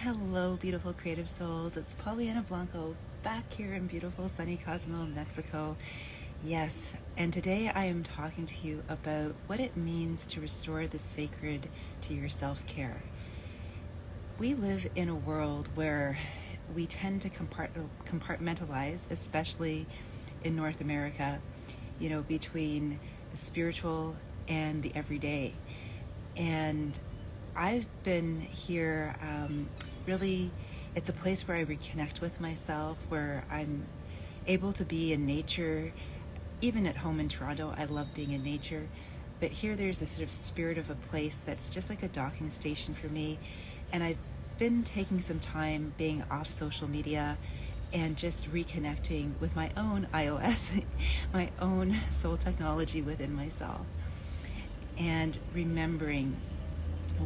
Hello, beautiful creative souls. It's Pollyanna Blanco back here in beautiful sunny Cozumel, Mexico. Yes, and today I am talking to you about what it means to restore the sacred to your self-care. We live in a world where we tend to compartmentalize, especially in North America, between the spiritual and the everyday. And I've been here, really, it's a place where I reconnect with myself, where I'm able to be in nature. Even at home in Toronto, I love being in nature. But here there's a sort of spirit of a place that's just like a docking station for me. And I've been taking some time being off social media and just reconnecting with my own iOS, my own soul technology within myself. And remembering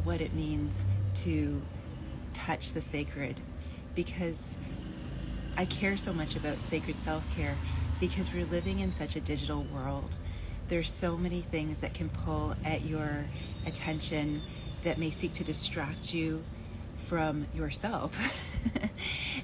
what it means to touch the sacred, because I care so much about sacred self-care because we're living in such a digital world. There's so many things that can pull at your attention that may seek to distract you from yourself.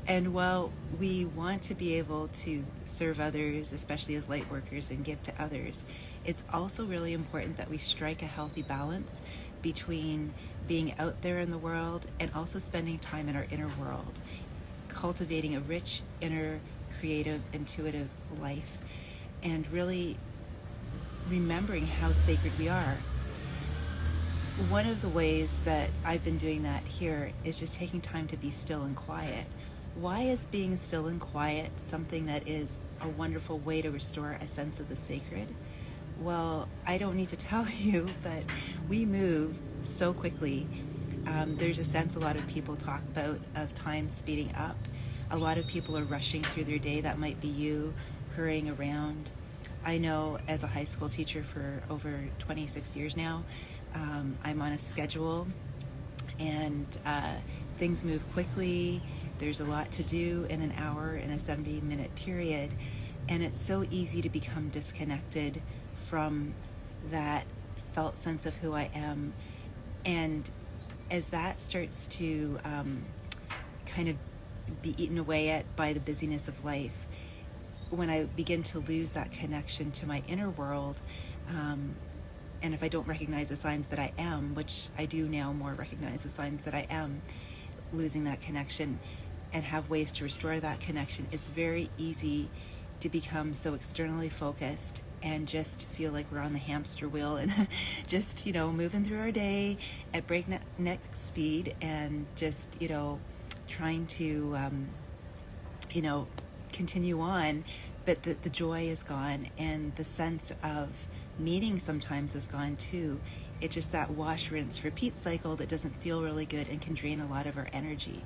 And while we want to be able to serve others, especially as light workers, and give to others, it's also really important that we strike a healthy balance between being out there in the world and also spending time in our inner world, cultivating a rich, inner, creative, intuitive life, and really remembering how sacred we are. One of the ways that I've been doing that here is just taking time to be still and quiet. Why is being still and quiet something that is a wonderful way to restore a sense of the sacred? Well, I don't need to tell you, but we move so quickly. There's a sense a lot of people talk about of time speeding up. A lot of people are rushing through their day. That might be you, hurrying around. I know as a high school teacher for over 26 years now, I'm on a schedule, and things move quickly. There's a lot to do in an hour, in a 70-minute period, and it's so easy to become disconnected from that felt sense of who I am. And as that starts to kind of be eaten away at by the busyness of life, when I begin to lose that connection to my inner world, and if I don't recognize the signs that I am, which I do now more recognize the signs that I am losing that connection and have ways to restore that connection, it's very easy to become so externally focused and just feel like we're on the hamster wheel and just, moving through our day at breakneck speed and just, trying to, continue on. But the joy is gone, and the sense of meaning sometimes is gone too. It's just that wash, rinse, repeat cycle that doesn't feel really good and can drain a lot of our energy.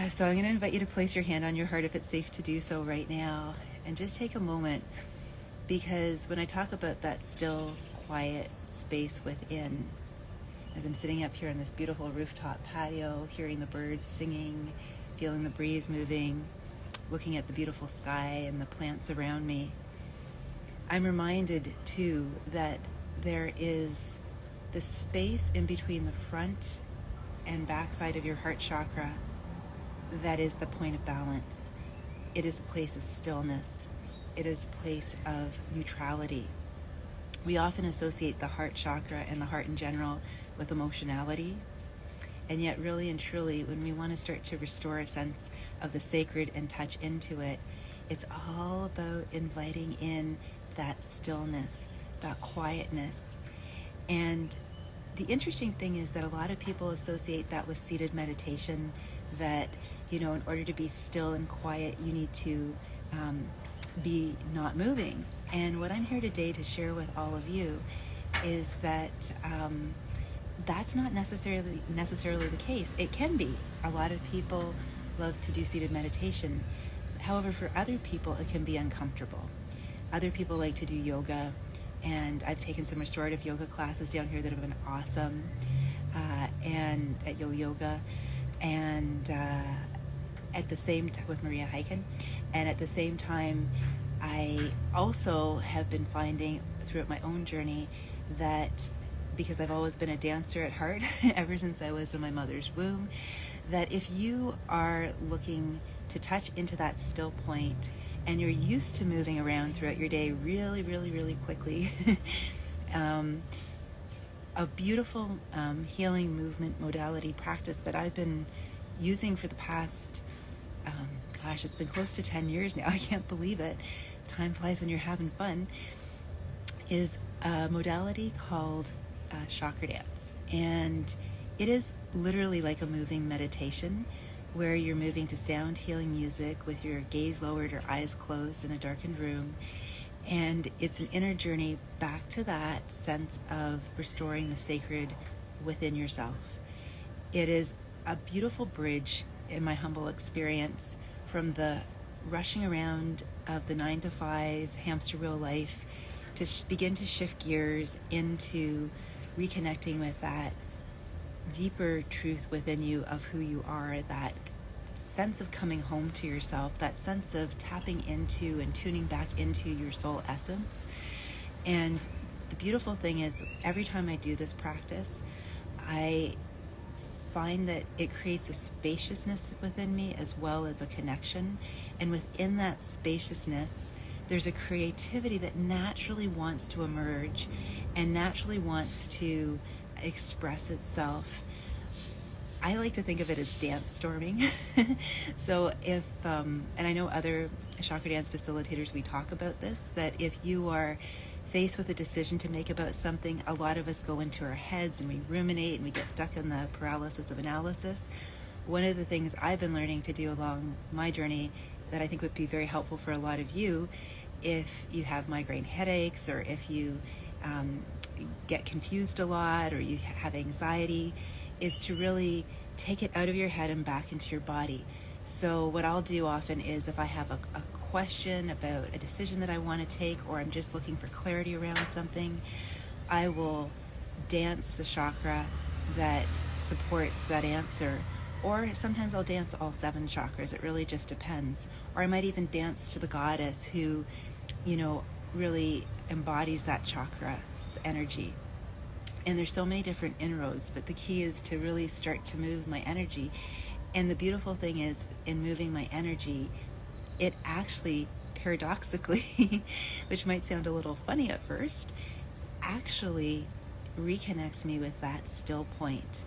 So I'm going to invite you to place your hand on your heart if it's safe to do so right now, and just take a moment, because when I talk about that still, quiet space within, as I'm sitting up here on this beautiful rooftop patio, hearing the birds singing, feeling the breeze moving, looking at the beautiful sky and the plants around me, I'm reminded too that there is the space in between the front and backside of your heart chakra that is the point of balance. It is a place of stillness. It is a place of neutrality. We often associate the heart chakra and the heart in general with emotionality. And yet, really and truly, when we want to start to restore a sense of the sacred and touch into it, it's all about inviting in that stillness, that quietness. And the interesting thing is that a lot of people associate that with seated meditation, that, in order to be still and quiet, you need to be not moving. And what I'm here today to share with all of you is that that's not necessarily the case. It can be. A lot of people love to do seated meditation. However, for other people, it can be uncomfortable. Other people like to do yoga, and I've taken some restorative yoga classes down here that have been awesome, and at yoga, and at the same time with Maria Heiken, and at the same time, I also have been finding throughout my own journey that because I've always been a dancer at heart ever since I was in my mother's womb, that if you are looking to touch into that still point and you're used to moving around throughout your day really, really, really quickly, a beautiful healing movement modality practice that I've been using for the past, it's been close to 10 years now. I can't believe it. Time flies when you're having fun. Is a modality called chakra dance. And it is literally like a moving meditation where you're moving to sound healing music with your gaze lowered or eyes closed in a darkened room. And it's an inner journey back to that sense of restoring the sacred within yourself. It is a beautiful bridge, in my humble experience, from the rushing around of the 9-to-5 hamster wheel life to begin to shift gears into reconnecting with that deeper truth within you of who you are, that sense of coming home to yourself, that sense of tapping into and tuning back into your soul essence. And the beautiful thing is, every time I do this practice, I find that it creates a spaciousness within me as well as a connection. And within that spaciousness, there's a creativity that naturally wants to emerge and naturally wants to express itself. I like to think of it as dance storming. So if, and I know other chakra dance facilitators, we talk about this, that if you are faced with a decision to make about something, a lot of us go into our heads and we ruminate and we get stuck in the paralysis of analysis. One of the things I've been learning to do along my journey that I think would be very helpful for a lot of you, if you have migraine headaches or if you get confused a lot or you have anxiety, is to really take it out of your head and back into your body. So what I'll do often is, if I have a question about a decision that I want to take, or I'm just looking for clarity around something, I will dance the chakra that supports that answer. Or sometimes I'll dance all 7 chakras. It really just depends. Or I might even dance to the goddess who, really embodies that chakra's energy. And there's so many different inroads, but the key is to really start to move my energy. And the beautiful thing is, in moving my energy, it actually, paradoxically, which might sound a little funny at first, actually reconnects me with that still point.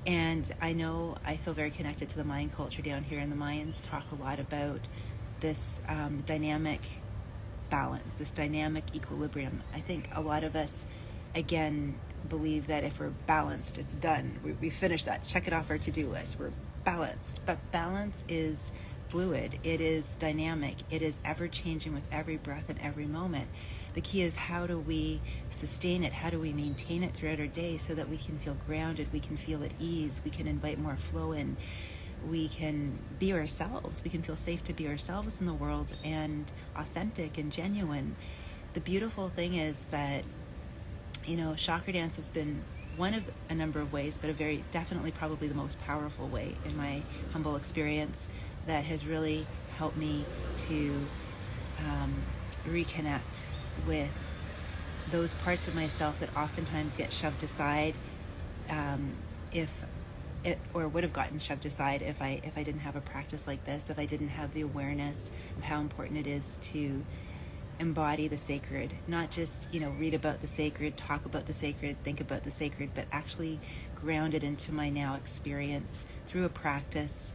And I know I feel very connected to the Mayan culture down here, and the Mayans talk a lot about this dynamic balance, this dynamic equilibrium. I think a lot of us, again, believe that if we're balanced, it's done. We finished that. Check it off our to-do list. We're balanced. But balance is fluid. It is dynamic. It is ever-changing with every breath and every moment. The key is, how do we sustain it? How do we maintain it throughout our day so that we can feel grounded, we can feel at ease, we can invite more flow in, we can be ourselves, we can feel safe to be ourselves in the world, and authentic and genuine. The beautiful thing is that, chakra dance has been one of a number of ways, but a very, definitely probably the most powerful way, in my humble experience, that has really helped me to reconnect with those parts of myself that oftentimes get shoved aside, or would have gotten shoved aside if I didn't have a practice like this, if I didn't have the awareness of how important it is to embody the sacred, not just read about the sacred, talk about the sacred, think about the sacred, but actually ground it into my now experience through a practice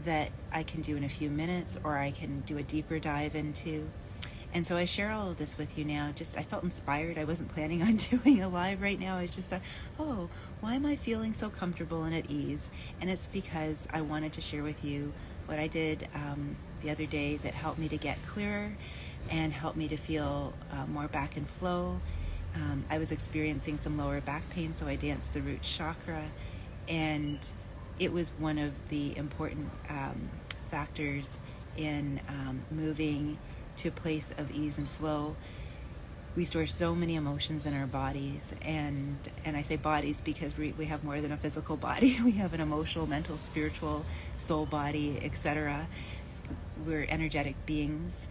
that I can do in a few minutes, or I can do a deeper dive into. And so I share all of this with you now. I felt inspired. I wasn't planning on doing a live right now. I just thought, why am I feeling so comfortable and at ease? And it's because I wanted to share with you what I did the other day that helped me to get clearer and helped me to feel more back in flow. I was experiencing some lower back pain, so I danced the root chakra, and it was one of the important factors in moving to a place of ease and flow. We store so many emotions in our bodies, and I say bodies because we have more than a physical body. We have an emotional, mental, spiritual, soul body, etc. We're energetic beings,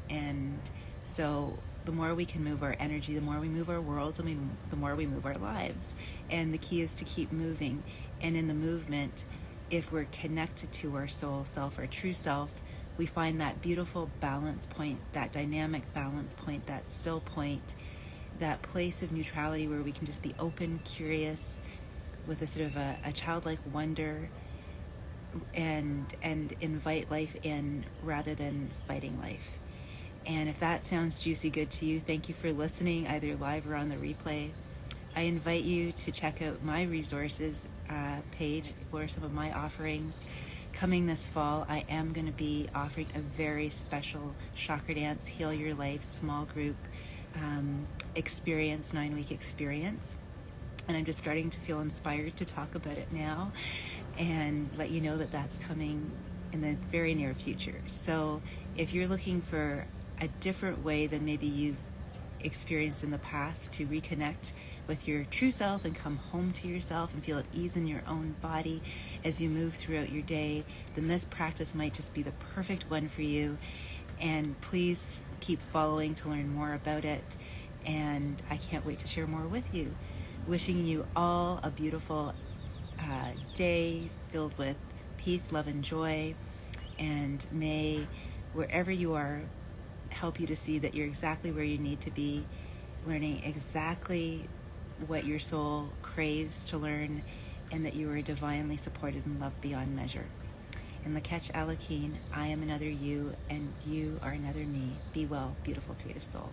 and so the more we can move our energy, the more we move our worlds, and the more we move our lives. And the key is to keep moving. And in the movement, if we're connected to our soul self, our true self, we find that beautiful balance point, that dynamic balance point, that still point, that place of neutrality where we can just be open, curious, with a sort of a childlike wonder, and invite life in rather than fighting life. And if that sounds juicy good to you, thank you for listening, either live or on the replay. I invite you to check out my resources page, explore some of my offerings. Coming this fall, I am going to be offering a very special Chakra Dance Heal Your Life small group experience, 9-week experience. And I'm just starting to feel inspired to talk about it now and let you know that that's coming in the very near future. So if you're looking for a different way than maybe you've experienced in the past to reconnect with your true self and come home to yourself and feel at ease in your own body as you move throughout your day, then this practice might just be the perfect one for you. And please keep following to learn more about it. And I can't wait to share more with you. Wishing you all a beautiful day filled with peace, love, and joy. And may, wherever you are, help you to see that you're exactly where you need to be, learning exactly what your soul craves to learn, and that you are divinely supported and loved beyond measure. In Lakech Alakeen, I am another you, and you are another me. Be well, beautiful creative soul.